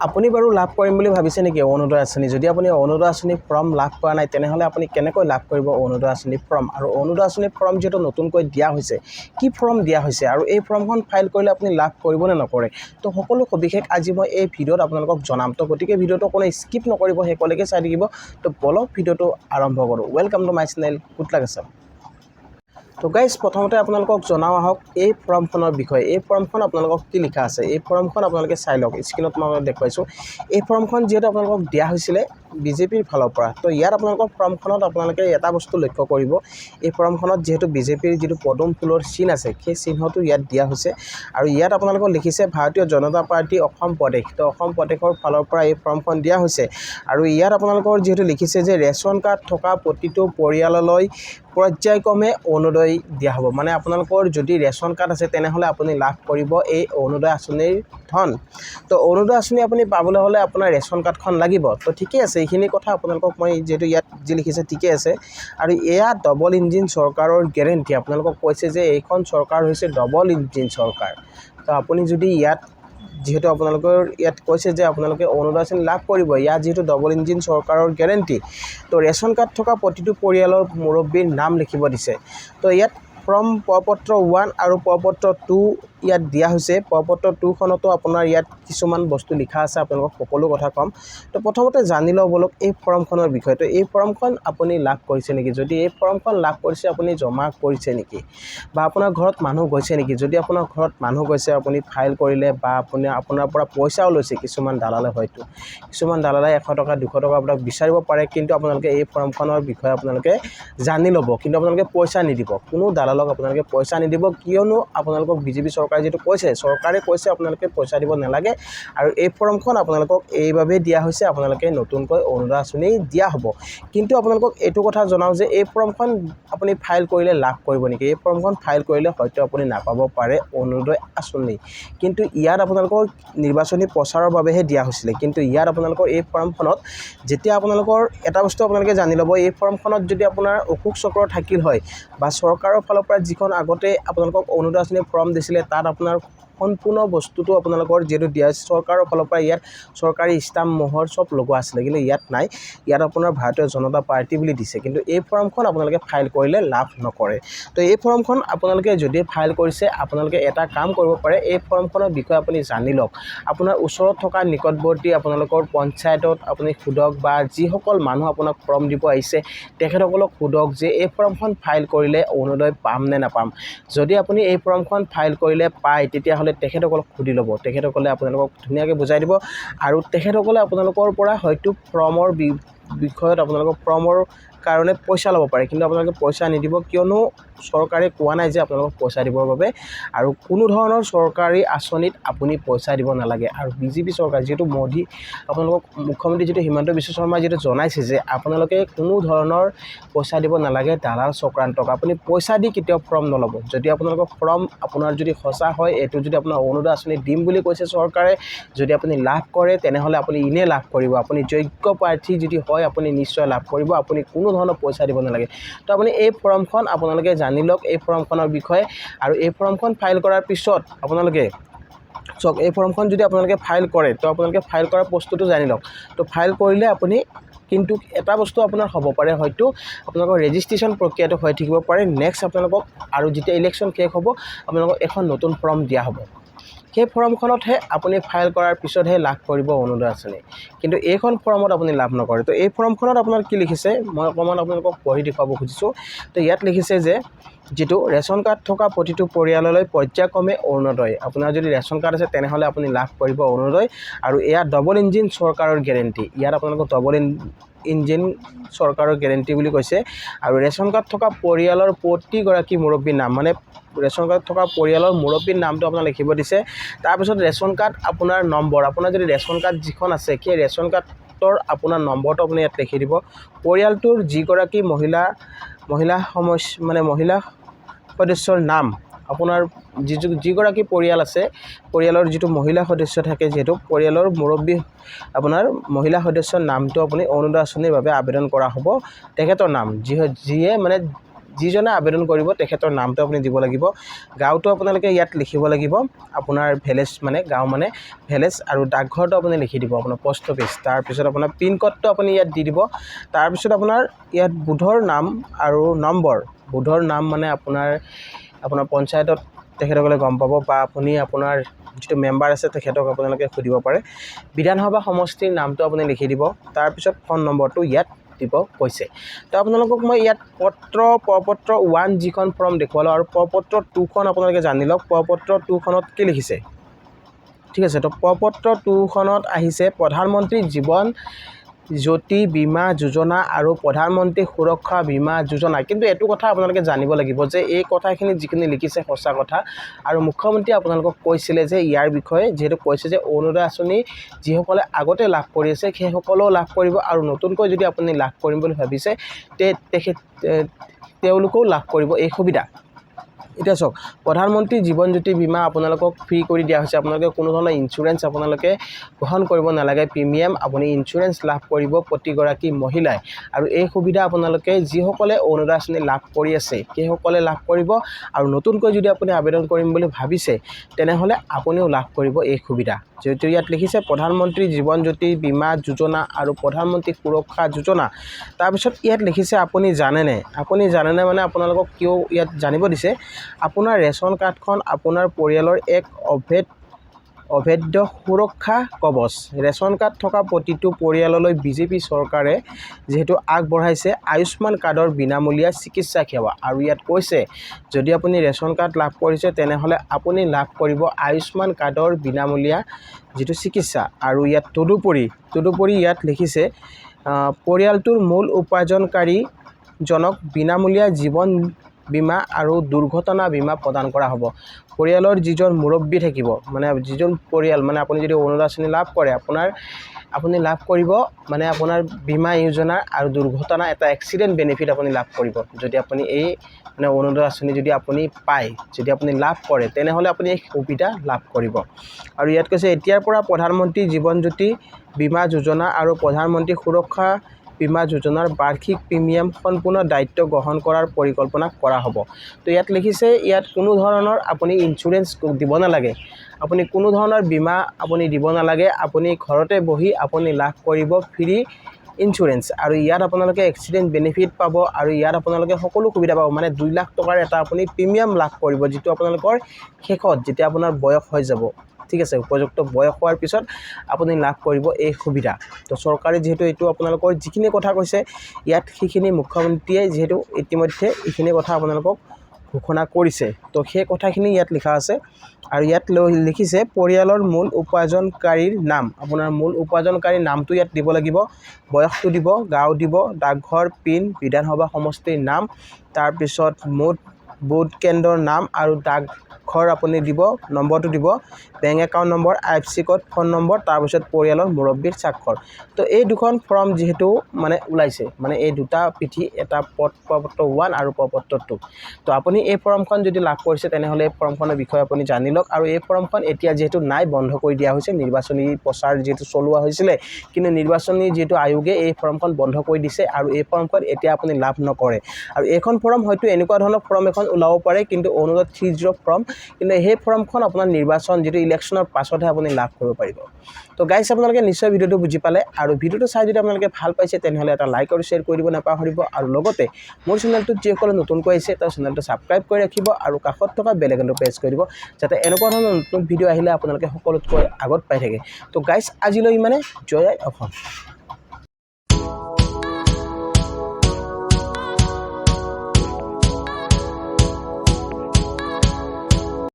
আপুনি বাৰু লাভ কৰিম বুলি ভাবিছে নেকি অৰুণোদয় আঁচনি? যদি আপুনি অৰুণোদয় আঁচনি ফৰ্ম লাভ কৰা নাই তেনেহ'লে আপুনি কেনেকৈ লাভ কৰিব অৰুণোদয় আঁচনি ফৰ্ম? আৰু অৰুণোদয় আঁচনি ফৰ্ম যিহেতু নতুনকৈ দিয়া হৈছে, কি ফৰ্ম দিয়া হৈছে আৰু এই ফৰ্মখন ফাইল কৰিলে আপুনি লাভ কৰিব নে নকৰে, তো সকলো সবিশেষ আজি মই এই ভিডিঅ'ত আপোনালোকক জনাম। তো গতিকে ভিডিঅ'টো কোনো স্কিপ নকৰিব, শেষলৈকে চাই থাকিব। তো বলক ভিডিঅ'টো আৰম্ভ কৰোঁ। Welcome to my channel, good luck Assam. তো গাইজ, প্ৰথমতে আপোনালোকক জনাও আহক এই ফৰ্মখনৰ বিষয়ে। এই ফৰ্মখন আপোনালোকক কি লিখা আছে, এই ফৰ্মখন আপোনালোকে চাই লওক। স্ক্ৰীনত মই দেখুৱাইছোঁ। এই ফৰ্মখন যিহেতু আপোনালোকক দিয়া হৈছিলে বিজেপিৰ ফালৰ পৰা, তো ইয়াত আপোনালোকৰ ফৰ্মখনত আপোনালোকে এটা বস্তু লক্ষ্য কৰিব। এই ফৰ্মখনত যিহেতু বিজেপিৰ যিটো পদুম ফুলৰ চিন আছে, সেই চিহ্নটো ইয়াত দিয়া হৈছে। আৰু ইয়াত আপোনালোকক লিখিছে ভাৰতীয় জনতা পাৰ্টি অসম প্ৰদেশ। তো অসম প্ৰদেশৰ ফালৰ পৰা এই ফৰ্মখন দিয়া হৈছে। আৰু ইয়াত আপোনালোকৰ যিহেতু লিখিছে যে ৰেচন কাৰ্ড থকা প্ৰতিটো পৰিয়াললৈ পৰ্যায়ক্ৰমে অৰুণোদয় দিয়া হ'ব। মানে আপোনালোকৰ যদি ৰেচন কাৰ্ড আছে তেনেহ'লে আপুনি লাভ কৰিব এই অৰুণোদয় আঁচনিৰ ধন। তো অৰুণোদয় আঁচনি আপুনি পাবলৈ হ'লে আপোনাৰ ৰেচন কাৰ্ডখন লাগিব। তো ঠিকেই আছে, এইখিনি কথা আপোনালোকক মই যিহেতু ইয়াত যি লিখিছে ঠিকেই আছে। আৰু এয়া ডবল ইঞ্জিন চৰকাৰৰ গেৰেণ্টি। আপোনালোকক কৈছে যে এইখন চৰকাৰ হৈছে ডবল ইঞ্জিন চৰকাৰ। তো আপুনি যদি ইয়াত যিহেতু আপোনালোকৰ ইয়াত কৈছে যে আপোনালোকে অৰুণোদয় আঁচনি লাভ কৰিব, ইয়াত যিহেতু ডবল ইঞ্জিন চৰকাৰৰ গেৰেণ্টি, তো ৰেচন কাৰ্ড থকা প্ৰতিটো পৰিয়ালৰ মুৰব্বীৰ নাম লিখিব দিছে। তো ইয়াত ফৰ্ম প্ৰপত্ৰ 1 আৰু প্ৰপত্ৰ 2 ইয়াত দিয়া হৈছে। প্ৰপত্ৰ 2খনতো আপোনাৰ ইয়াত কিছুমান বস্তু লিখা আছে, আপোনালোকক সকলো কথা ক'ম। তো প্ৰথমতে জানি লওঁ বলক এই ফৰ্মখনৰ বিষয়ে। তো এই ফৰ্মখন আপুনি লাভ কৰিছে নেকি? যদি এই ফৰ্মখন লাভ কৰিছে, আপুনি জমা কৰিছে নেকি, বা আপোনাৰ ঘৰত মানুহ গৈছে নেকি? যদি আপোনাৰ ঘৰত মানুহ গৈছে, আপুনি ফাইল কৰিলে বা আপোনাৰ পৰা পইচাও লৈছে কিছুমান দালালে, হয়তো কিছুমান দালালে 100 টকা 200 টকা আপোনাক বিচাৰিব পাৰে। কিন্তু আপোনালোকে এই ফৰ্মখনৰ বিষয়ে আপোনালোকে জানি ল'ব, কিন্তু আপোনালোকে পইচা নিদিব। কোনো দালালক আপোনালোকে পইচা নিদিব, কিয়নো আপোনালোকক বিজেপি চৰকাৰে যিটো কৈছে, চৰকাৰে কৈছে আপোনালোকে পইচা দিব নালাগে। আৰু এই ফৰ্মখন আপোনালোকক এইবাবেই দিয়া হৈছে, আপোনালোকে নতুনকৈ অৰুণোদয় আঁচনি দিয়া হ'ব। কিন্তু আপোনালোকক এইটো কথা জনাওঁ যে এই ফৰ্মখন আপুনি ফাইল কৰিলে লাভ কৰিব নেকি? এই ফৰ্মখন ফাইল কৰিলে হয়তো আপুনি নাপাব পাৰে অৰুণোদয় আঁচনি। কিন্তু ইয়াত আপোনালোকৰ নিৰ্বাচনী প্ৰচাৰৰ বাবেহে দিয়া হৈছিলে। কিন্তু ইয়াত আপোনালোকৰ এই ফৰ্মখনত যেতিয়া আপোনালোকৰ এটা বস্তু আপোনালোকে জানি ল'ব, এই ফৰ্মখনত যদি আপোনাৰ অশোক চক্ৰ থাকিল হয় বা চৰকাৰৰ ফালৰ পৰা যিখন আগতে আপোনালোকক অৰুণোদয় আঁচনি ফৰ্ম দিছিলে, তাত আপোনাৰ সম্পূৰ্ণ বস্তুটো আপোনালোকৰ যিহেতু দিয়া হৈছে চৰকাৰৰ ফালৰ পৰা, ইয়াত চৰকাৰী ষ্টাম্প মোহৰ চব লগোৱা আছিলে। কিন্তু ইয়াত নাই, ইয়াত আপোনাৰ ভাৰতীয় জনতা পাৰ্টি বুলি দিছে। কিন্তু এই ফৰ্মখন আপোনালোকে ফাইল কৰিলে লাভ নকৰে। তো এই ফৰ্মখন আপোনালোকে যদি ফাইল কৰিছে, আপোনালোকে এটা কাম কৰিব পাৰে, এই ফৰ্মখনৰ বিষয়ে আপুনি জানি লওক। আপোনাৰ ওচৰত থকা নিকটৱৰ্তী আপোনালোকৰ পঞ্চায়তত আপুনি সোধক, বা যিসকল মানুহ আপোনাক ফৰ্ম দিব আহিছে তেখেতসকলক সোধক যে এই ফৰ্মখন ফাইল কৰিলে অৰুণোদয় পাম নে নাপাম। যদি আপুনি এই ফৰ্মখন ফাইল কৰিলে পায়, তেতিয়াহ'লে তেখেতসকলক সুধি ল'ব। তেখেতসকলে আপোনালোকক ধুনীয়াকৈ বুজাই দিব। আৰু তেখেতসকলে আপোনালোকৰ পৰা হয়তো ফৰ্মৰ বিষয়ত আপোনালোকৰ ফৰ্মৰ কাৰণে পইচা ল'ব পাৰে, কিন্তু আপোনালোকে পইচা নিদিব, কিয়নো চৰকাৰে কোৱা নাই যে আপোনালোকক পইচা দিবৰ বাবে। আৰু কোনো ধৰণৰ চৰকাৰী আঁচনিত আপুনি পইচা দিব নালাগে। আৰু বিজেপি চৰকাৰ যিহেতু আপোনালোকক মুখ্যমন্ত্ৰী যিটো হিমন্ত বিশ্ব শৰ্মাই যিটো জনাইছে যে আপোনালোকে কোনো ধৰণৰ পইচা দিব নালাগে দালাল চক্ৰান্তক। আপুনি পইচা দি কেতিয়াও ফৰ্ম নল'ব। যদি আপোনালোকৰ ফৰ্ম আপোনাৰ যদি সঁচা হয়, এইটো যদি আপোনাৰ অৰুণোদয় আঁচনি দিম বুলি কৈছে চৰকাৰে, যদি আপুনি লাভ কৰে তেনেহ'লে আপুনি এনেই লাভ কৰিব। আপুনি যোগ্য প্ৰাৰ্থী যদি হয়, আপুনি নিশ্চয় লাভ কৰিব। আপুনি কোনো ধৰণৰ পইচা দিব নালাগে। তো আপুনি এই ফৰ্মখন আপোনালোকে জানি লওক এই ফৰ্মখনৰ বিষয়ে। আৰু এই ফৰ্মখন ফাইল কৰাৰ পিছত আপোনালোকে চাওক, এই ফৰ্মখন যদি আপোনালোকে ফাইল কৰে, তো আপোনালোকে ফাইল কৰা বস্তুটো জানি লওক। তো ফাইল কৰিলে আপুনি কিন্তু এটা বস্তু আপোনাৰ হ'ব পাৰে, হয়তো আপোনালোকৰ ৰেজিষ্ট্ৰেশ্যন প্ৰক্ৰিয়াটো হৈ থাকিব পাৰে। নেক্সট আপোনালোকক আৰু যেতিয়া ইলেকশ্যন শেষ হ'ব, আপোনালোকক এখন নতুন ফৰ্ম দিয়া হ'ব। সেই ফৰ্মখনতহে আপুনি ফাইল কৰাৰ পিছতহে লাভ কৰিব অৰুণোদয় আঁচনি। কিন্তু এইখন ফৰ্মত আপুনি লাভ নকৰে। তো এই ফৰ্মখনত আপোনাৰ কি লিখিছে মই অকণমান আপোনালোকক পঢ়ি দেখুৱাব খুজিছোঁ। তো ইয়াত লিখিছে যে যিটো ৰেচন কাৰ্ড থকা প্ৰতিটো পৰিয়াললৈ পৰ্যায়ক্ৰমে অৰুণোদয়। আপোনাৰ যদি ৰেচন কাৰ্ড আছে তেনেহ'লে আপুনি লাভ কৰিব অৰুণোদয়। আৰু এয়া ডবল ইঞ্জিন চৰকাৰৰ গেৰেণ্টি। ইয়াত আপোনালোকক ডবল ইঞ্জিন চৰকাৰৰ গেৰেণ্টি বুলি কৈছে। আৰু ৰেচন কাৰ্ড থকা পৰিয়ালৰ প্ৰতিগৰাকী মুৰব্বীৰ নাম, মানে ৰেচন কাৰ্ড থকা পৰিয়ালৰ মুৰব্বীৰ নামটো আপোনাক লিখিব দিছে। তাৰপিছত ৰেচন কাৰ্ড আপোনাৰ নম্বৰ, আপোনাৰ যদি ৰেচন কাৰ্ড যিখন আছে সেই ৰেচন কাৰ্ডৰ আপোনাৰ নম্বৰটো আপুনি ইয়াত লিখি দিব। পৰিয়ালটোৰ যিগৰাকী মহিলা সদস্যৰ নাম, আপোনাৰ যিগৰাকী পৰিয়াল আছে, পৰিয়ালৰ যিটো মহিলা সদস্য থাকে, যিহেতু পৰিয়ালৰ মুৰব্বী আপোনাৰ মহিলা সদস্যৰ নামটো আপুনি অৰুণোদয় আঁচনিৰ বাবে আবেদন কৰা হ'ব। তেখেতৰ নাম যিয়ে মানে যিজনে আবেদন কৰিব তেখেতৰ নামটো আপুনি দিব লাগিব গাঁওটো আপোনালোকে ইয়াত লিখিব লাগিব আপোনাৰ ভিলেজ মানে গাঁও মানে ভিলেজ আৰু ডাকঘৰটো আপুনি লিখি দিব আপোনাৰ পোষ্ট অফিচ তাৰপিছত আপোনাৰ পিন কোডটো আপুনি ইয়াত দি দিব তাৰপিছত আপোনাৰ ইয়াত বুধৰ নাম আৰু নম্বৰ বুধৰ নাম মানে আপোনাৰ পঞ্চায়তত তেখেতসকলে গম পাব বা আপুনি আপোনাৰ যিটো মেম্বাৰ আছে তেখেতক আপোনালোকে সুধিব পাৰে বিধানসভা সমষ্টিৰ নামটো আপুনি লিখি দিব তাৰপিছত ফোন নম্বৰটো ইয়াত দিব কৈছে তো আপোনালোকক মই ইয়াত প্ৰপত্ৰ 1 যিখন ফৰ্ম দেখুৱালোঁ আৰু প্ৰপত্ৰ 2খন আপোনালোকে জানি লওক প্ৰপত্ৰ 2খনত কি লিখিছে ঠিক আছে তো প্ৰপত্ৰ 2খনত আহিছে প্ৰধানমন্ত্ৰী জীৱন জ্যোতি বীমা যোজনা আৰু প্ৰধানমন্ত্ৰী সুৰক্ষা বীমা যোজনা কিন্তু এটো কথা আপোনালোকে জানিব লাগিব যে এই কথাখিনি যিখিনি লিখিছে সঁচা কথা আৰু মুখ্যমন্ত্ৰী আপোনালোকক কৈছিলে যে ইয়াৰ বিষয়ে যেহেতু কৈছে যে অৰুণোদয় আঁচনি যিসকলে আগতে লাভ কৰি আছে সেইসকলেও লাভ কৰিব আৰু নতুনকৈ যদি আপুনি লাভ কৰিম বুলি ভাবিছে তেওঁলোকেও লাভ কৰিব এই সুবিধা এতিয়া চাওক প্ৰধানমন্ত্ৰী জীৱন জ্যোতি বীমা আপোনালোকক ফ্ৰী কৰি দিয়া হৈছে আপোনালোকে কোনো ধৰণৰ ইনস্যুৰেঞ্চ আপোনালোকে গ্ৰহণ কৰিব নালাগে প্ৰিমিয়াম আপুনি ইনস্যুৰেঞ্চ লাভ কৰিব প্ৰতিগৰাকী মহিলাই আৰু এই সুবিধা আপোনালোকে যিসকলে অৰুণোদয় আঁচনি লাভ কৰি আছে সেইসকলে লাভ কৰিব আৰু নতুনকৈ যদি আপুনি আবেদন কৰিম বুলি ভাবিছে তেনেহ'লে আপুনিও লাভ কৰিব এই সুবিধা যেহেতু ইয়াত লিখিছে প্ৰধানমন্ত্ৰী জীৱন জ্যোতি বীমা যোজনা আৰু প্ৰধানমন্ত্ৰী সুৰক্ষা যোজনা তাৰপিছত ইয়াত লিখিছে আপুনি জানেনে মানে আপোনালোকক কিয় ইয়াত জানিব দিছে আপোনাৰ ৰেচন কাৰ্ডখন আপোনাৰ পৰিয়ালৰ এক অভেদ্য সুৰক্ষা কবচ ৰেচন কাৰ্ড থকা প্ৰতিটো পৰিয়াললৈ বিজেপি চৰকাৰে যেহেতু আগবঢ়াইছে আয়ুষ্মান কাৰ্ডৰ বিনামূলীয়া চিকিৎসা সেৱা আৰু ইয়াত কৈছে যদি আপুনি ৰেচন কাৰ্ড লাভ কৰিছে তেনেহ'লে আপুনি লাভ কৰিব আয়ুষ্মান কাৰ্ডৰ বিনামূলীয়া যিটো চিকিৎসা আৰু ইয়াত তদুপৰি ইয়াত লিখিছে পৰিয়ালটোৰ মূল উপাৰ্জনকাৰীজনক বিনামূলীয়া জীৱন বীমা আৰু দুৰ্ঘটনা বীমা প্ৰদান কৰা হ'ব পৰিয়ালৰ যিজন মুৰব্বী থাকিব মানে যিজন পৰিয়াল মানে আপুনি যদি অৰুণোদয় আঁচনি লাভ কৰে আপুনি লাভ কৰিব মানে আপোনাৰ বীমা যোজনা আৰু দুৰ্ঘটনা এটা এক্সিডেণ্ট বেনিফিট আপুনি লাভ কৰিব যদি আপুনি এই মানে অৰুণোদয় আঁচনি যদি আপুনি পায় যদি আপুনি লাভ কৰে তেনেহ'লে আপুনি এই সুবিধা লাভ কৰিব আৰু ইয়াত কৈছে এতিয়াৰ পৰা প্ৰধানমন্ত্ৰী জীৱন জ্যোতি বীমা যোজনা আৰু প্ৰধানমন্ত্ৰী সুৰক্ষা বীমা যোজনাৰ বাৰ্ষিক প্ৰিমিয়াম সম্পূৰ্ণ দায়িত্ব গ্ৰহণ কৰাৰ পৰিকল্পনা কৰা হ'ব তো ইয়াত লিখিছে ইয়াত কোনো ধৰণৰ আপুনি ইনস্যুৰেঞ্চ দিব নালাগে আপুনি কোনো ধৰণৰ বীমা আপুনি দিব নালাগে আপুনি ঘৰতে বহি আপুনি লাভ কৰিব ফ্ৰী ইনস্যুৰেঞ্চ আৰু ইয়াত আপোনালোকে এক্সিডেণ্ট বেনিফিট পাব আৰু ইয়াত আপোনালোকে সকলো সুবিধা পাব মানে 2 লাখ টকাৰ এটা আপুনি প্ৰিমিয়াম লাভ কৰিব যিটো আপোনালোকৰ শেষত যেতিয়া আপোনাৰ বয়স হৈ যাব ঠিক আছে উপযুক্ত বয়স হোৱাৰ পিছত আপুনি লাভ কৰিব এই সুবিধা তো চৰকাৰে যেহেতু এইটো আপোনালোকৰ যিখিনি কথা কৈছে ইয়াত সেইখিনি মুখ্যমন্ত্ৰীয়ে যেহেতু ইতিমধ্যে এইখিনি কথা আপোনালোকক ঘোষণা কৰিছে তো সেই কথাখিনি ইয়াত লিখা আছে আৰু ইয়াত লিখিছে পৰিয়ালৰ মূল উপাৰ্জনকাৰীৰ নাম আপোনাৰ মূল উপাৰ্জনকাৰীৰ নামটো ইয়াত দিব লাগিব বয়সটো দিব গাঁও দিব ডাকঘৰ পিন বিধানসভা সমষ্টিৰ নাম তাৰপিছত বুথ কেন্দ্ৰৰ নাম আৰু ডাকঘৰ আপুনি দিব নম্বৰটো দিব bank account number IFC code phone number তাৰপিছত পৰিয়ালৰ মুৰব্বীৰ স্বাক্ষৰ তো এই দুখন ফৰ্ম যেহেতু মানে ওলাইছে মানে এই দুটা পিঠি এটা প্ৰপত্ৰ 1 আৰু প্ৰপত্ৰ 2 তো আপুনি এই ফৰ্মখন যদি লাভ কৰিছে তেনেহ'লে এই ফৰ্মখনৰ বিষয়ে আপুনি জানি লওক আৰু এই ফৰ্মখন এতিয়া যেহেতু নাই বন্ধ কৰি দিয়া হৈছে নিৰ্বাচনী প্ৰচাৰ যেহেতু চলোৱা হৈছিলে কিন্তু নিৰ্বাচনী যেহেতু আয়োগে এই ফৰ্মখন বন্ধ কৰি দিছে আৰু এই ফৰ্মখন এতিয়া আপুনি লাভ নকৰে আৰু এইখন ফৰ্ম হয়তো এনেকুৱা ধৰণৰ ফৰ্ম এখন ওলাব পাৰে কিন্তু অৰুণোদয় 30 ফৰ্ম কিন্তু সেই ফৰ্মখন আপোনাৰ নিৰ্বাচন যেটো ইলেকশ্যনৰ পাছতহে আপুনি লাভ কৰিব পাৰিব তো গাইস আপোনালোকে নিশ্চয় ভিডিওটো বুজি পালে আৰু ভিডিওটো চাই যদি আপোনালোকে ভাল পাইছে তেনেহ'লে এটা লাইক আৰু শ্বেয়াৰ কৰি দিব নাপাহৰিব আৰু লগতে মোৰ চেনেলটো যিসকলে নতুনকৈ আহিছে তাৰ চেনেলটো সাবস্ক্ৰাইব কৰি ৰাখিব আৰু কাষত থকা বেল আইকনটো প্ৰেছ কৰি দিব যাতে এনেকুৱা ধৰণৰ নতুন ভিডিও আহিলে আপোনালোকে সকলোতকৈ আগত পাই থাকে তো গাইস আজিলৈ মানে জয় অসম